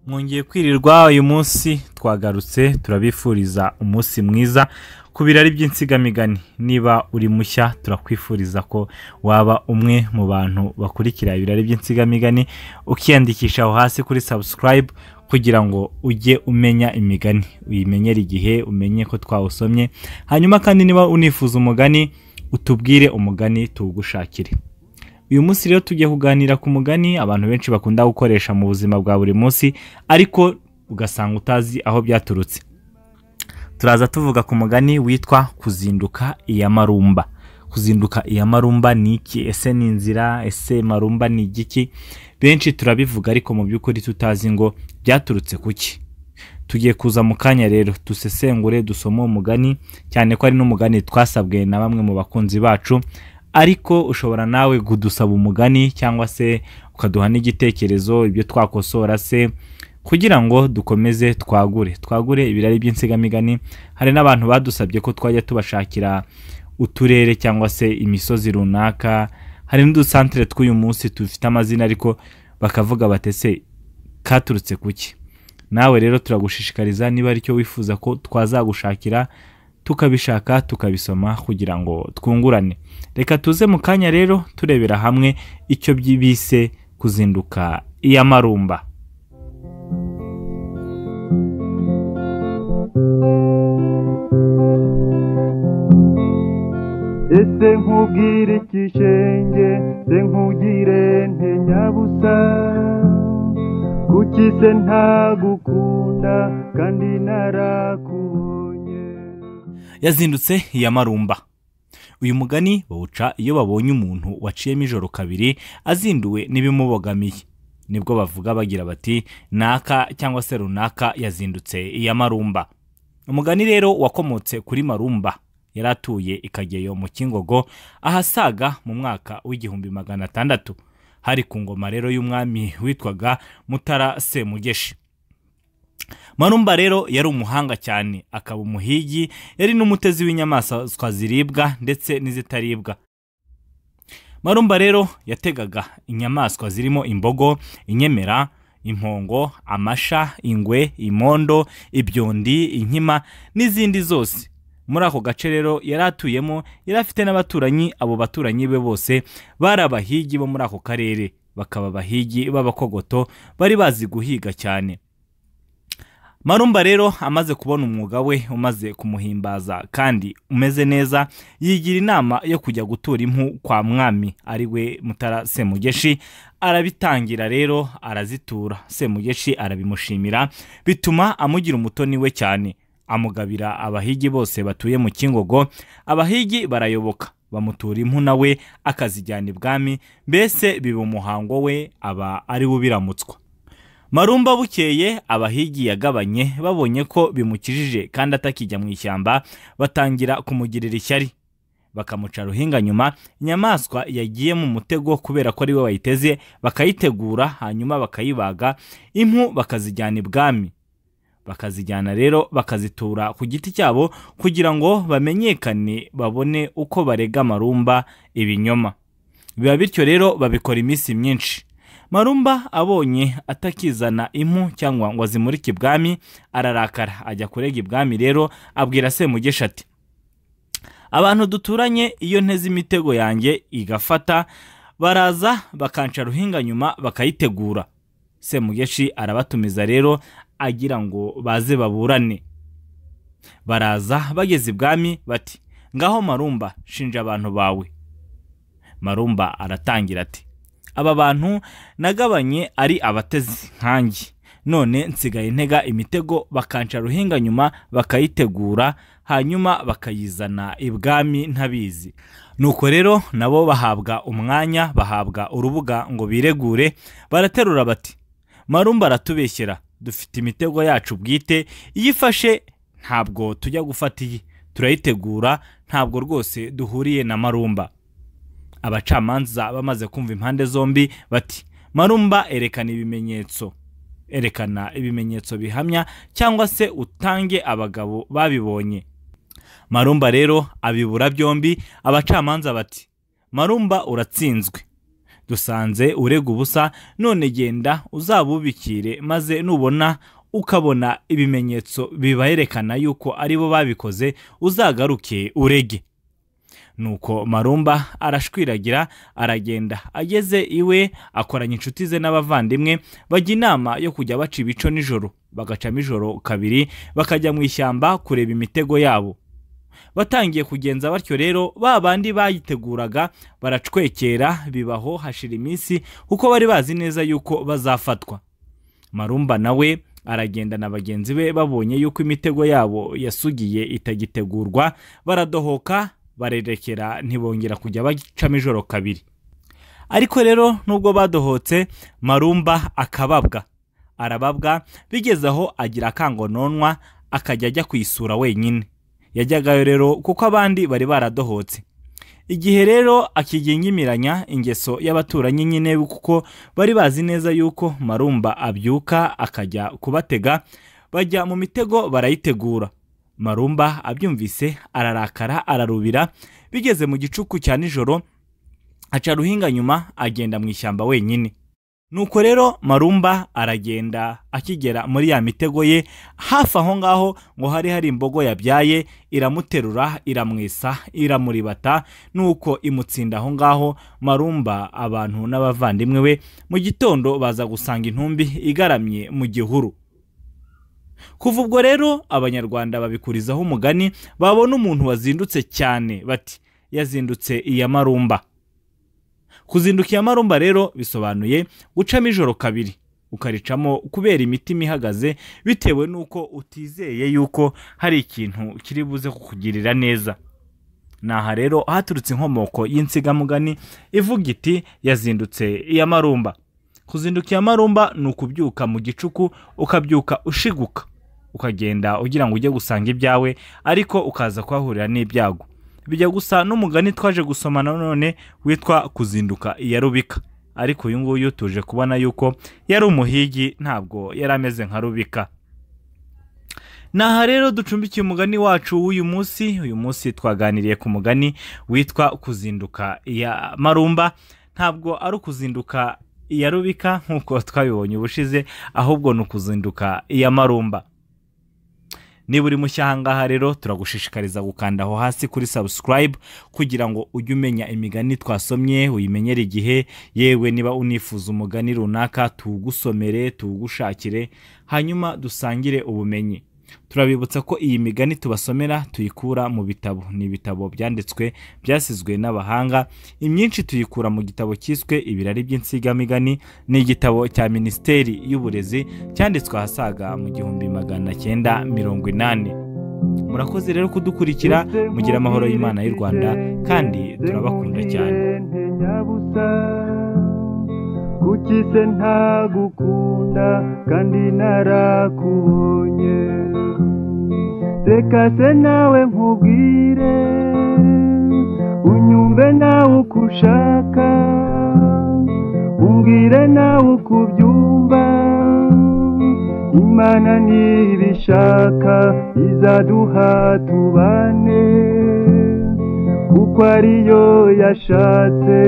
Mwongeye kwirirwa uyu munsi twagarutse turabifuriza umunsi mwiza ku birari by'insigamigani. Niba uri mushya turakwifuriza ko waba umwe mu bantu bakurikira ibirari by'insigamigani ukiyandikisha aho hasi kuri subscribe kugira ngo ujye umenya imigani, uyimenyere igihe, umenye ko twawusomye. Hanyuma kandi niba unifuza umugani utubwire umugani tuwugushakire. Uyu munsi rero tugiye kuganira ku mugani abantu benshi bakunda gukoresha mu buzima bwa buri munsi ariko ugasanga utazi aho byaturutse. Turaza tuvuga ku mugani witwa kuzinduka iya marumba. Kuzinduka iya marumba ni iki? Ese ni inzira? Ese marumba ni igiki? Benshi turabivuga ariko mu by'ukuri tutazi ngo byaturutse kuki. Tugiye kuza mu kanya rero dusesengure dusoma umugani, cyane ko ari n'umugani twasabwe na bamwe mu bakunzi bacu. Ariko ushobora nawe kudusaba umugani cyangwa se ukaduha n'igitekerezo ibyo twakosora se kugira ngo dukomeze twagure ibirari by'insigamigani. Hari n'abantu badusabye ko twajya tubashakira uturere cyangwa se imisozi runaka. Hari n'udusantere tw'uyu munsi dufite amazina ariko bakavuga batese katurutse kuki. Nawe rero turagushishikariza niba ari cyo wifuza ko twazagushakira tukabishaka tukabisoma kugira ngo twungurane. Reka tuze mu kanya rero turebera hamwe icyo byibise kuzinduka iya marumba. Ese nkubwire ikishenge, se nkugire ntenyabusa, kuki se ntagukunda kandi narakubonye. Yazindutse iya marumba. Uyu mugani bawuca iyo babonye umuntu waciyemo ijoro kabiri azinduwe n'ibimubogamiye. Nibwo bavuga bagira bati naka cyangwa se runaka yazindutse iya marumba. Umugani rero wakomotse kuri marumba yaratuye ikageyo mu Kingogo ahasaga mu mwaka w'1600. Hari ku ngoma rero y'umwami witwaga Mutara Semugeshi. Marumba rero yari umuhanga cyane, akaba umuhigi, yari n'umutezi w'inyamaswa ziribwa ndetse n'izitaribwa. Marumba rero yategaga inyamaswa zirimo imbogo, inyemera, impongo, amasha, ingwe, imondo, ibyondi, inkima n'izindi zose. Muri ako gace rero yaratuyemo yari afite n'abaturanyi. Abo baturanyi be bose bari abahigi bo muri ako karere, bakaba abahigi b'abakogoto bari bazi guhiga cyane. Marumba rero amaze kubona umwuga we umaze kumuhimbaza kandi umeze neza, yigira inama yo kujya gutura impu kwa mwami ari we Mutara Semugeshi. Arabitangira rero arazitura. Semugeshi arabimushimira, bituma amugira umutoni we cyane, amugabira abahigi bose batuye mu Kingogo. Abahigi barayoboka bamutura impu nawe akazijyana ibwami, mbese biba umuhango we, aba ari bubiramutswa. Marumba bukeye abahigi yagabanye babonye ko bimukijije kandi atakijya mu ishyamba, batangira kumugirira ishyari, bakamuca ruhinga nyuma. Inyamaswa yagiye mu mutego kubera ko ari we wayiteze bakayitegura, hanyuma bakayibaga, impu bakazijyana ibwami. Bakazijyana rero bakazitura ku giti cyabo kugira ngo bamenyekane, babone uko barega Marumba ibinyoma. Biba bityo rero babikora iminsi myinshi. Marumba abonye atakizana impu cyangwa ngo azimurike ibwami ararakara, ajya kurega ibwami. Rero abwira Semugeshi ati abantu duturanye iyo nteze imitego yanjye igafata baraza bakanca ruhinga nyuma bakayitegura. Semugeshi arabatumiza rero agira ngo baze baburane. Baraza bageze ibwami bati ngaho Marumba shinja abantu bawe. Marumba aratangira ati aba bantu nagabanye ari abatezi nkanjye, none nsigaye ntega imitego bakanca ruhinga nyuma bakayitegura, hanyuma bakayizana ibwami ntabizi. Nuko rero nabo bahabwa umwanya, bahabwa urubuga ngo biregure. Baraterura bati Marumba aratubeshyera, dufite imitego yacu bwite, iyifashe ntabwo tujya gufata iyi, turayitegura, ntabwo rwose duhuriye na Marumba. Abacamanza bamaze kumva impande zombi bati Marumba erekana ibimenyetso bihamya cyangwa se utange abagabo babibonye. Marumba rero abibura byombi. Abacamanza bati Marumba uratsinzwe, dusanze urega ubusa, none genda uzabubikire, maze nubona ukabona ibimenyetso bibayerekana yuko ari bo babikoze, uzagaruke urege. Nuko Marumba arashwiragira aragenda. Ageze iwe akoranya inshuti ze n'abavandimwe, bajya inama yo kujya baca ibico nijoro, bagacamo ijoro kabiri bakajya mu ishyamba kureba imitego yabo. Batangiye kugenza batyo rero, ba bandi bayiteguraga baracwekera, bibaho hashira iminsi kuko bari bazi neza yuko bazafatwa. Marumba nawe aragenda na bagenzi be, babonye yuko imitego yabo yasugiye itagitegurwa, baradohoka barerekera, ntibongera kujya bacamo ijoro kabiri. Ariko rero nubwo badohotse, Marumba akababwa, arababwa, bigeze aho agira akangononwa akajya ajya kwisura wenyine. Yajyagayo rero kuko abandi bari baradohotse. Igihe rero akigenyimiranya ingeso y'abaturanyi nyine, kuko bari bazi neza yuko Marumba abyuka akajya kubatega, bajya mu mitego barayitegura. Marumba abyumvise ararakara ararubira. Bigeze mu gicuku cya nijoro, aca ruhinga nyuma agenda mu ishyamba wenyine. Nuko rero Marumba aragenda, akigera muri ya mitego ye, hafi aho ngaho ngo hari imbogo yabyaye, iramuterura, iramwesa, iramuribata, nuko imutsinda aho ngaho. Marumba abantu n'abavandimwe we mu gitondo baza gusanga intumbi igaramye mu gihuru. Kuva ubwo rero Abanyarwanda babikurizaho umugani, babona umuntu wazindutse cyane bati yazindutse iya Marumba. Kuzinduka iya Marumba rero bisobanuye gucamo ijoro kabiri, ukaricamo kubera imitima ihagaze, bitewe nuko utizeye yuko hari ikintu kiri buze kukugirira neza. Naha rero haturutse inkomoko y'insigamugani ivuga iti yazindutse iya Marumba. Kuzinduka iya Marumba ni ukubyuka mu gicuku, ukabyuka ushiguka, ukagenda ugira ngo ujye gusanga ibyawe, ariko ukaza kuhahurira n'ibyago. Bijya gusa n'umugani twaje gusomana none witwa kuzinduka iya Rubika, ariko uyu nguyu tuje kubona yuko yari umuhigi, ntabwo yari ameze nka Rubika. Naha rero ducumbikiye umugani wacu w'uyu munsi. Uyu munsi twaganiriye ku mugani witwa kuzinduka iya Marumba. Ntabwo ari ukuzinduka iya Rubika nk'uko twabibonye ubushize, ahubwo ni ukuzinduka iya Marumba. Niba uri mushya ahangaha rero, turagushishikariza gukanda aho hasi kuri subscribe kugira ngo ujye umenya imigani twasomye, uyimenyere igihe. Yewe niba unifuza umugani runaka tugusomere, tugushakire, hanyuma dusangire ubumenyi. Turabibutsa ko iyi migani tubasomera tuyikura mu bitabo. Ni ibitabo byanditswe byasizwe n'abahanga. Imyinshi tuyikura mu gitabo cyiswe Ibirari by'Insigamigani. Ni igitabo cya Minisiteri y'Uburezi, cyanditswe ahasaga mu 1980. Murakoze rero kudukurikira, mugira amahoro y'Imana y'u Rwanda, kandi turabakunda cyane. Kuki se ntagukunda kandi narakubonye? Reka se nawe nkubwire, unyumve nawe uko ushaka, umbwire nawe uko ubyumva. Imana nibishaka izaduha tubane, kuko ariyo yashatse.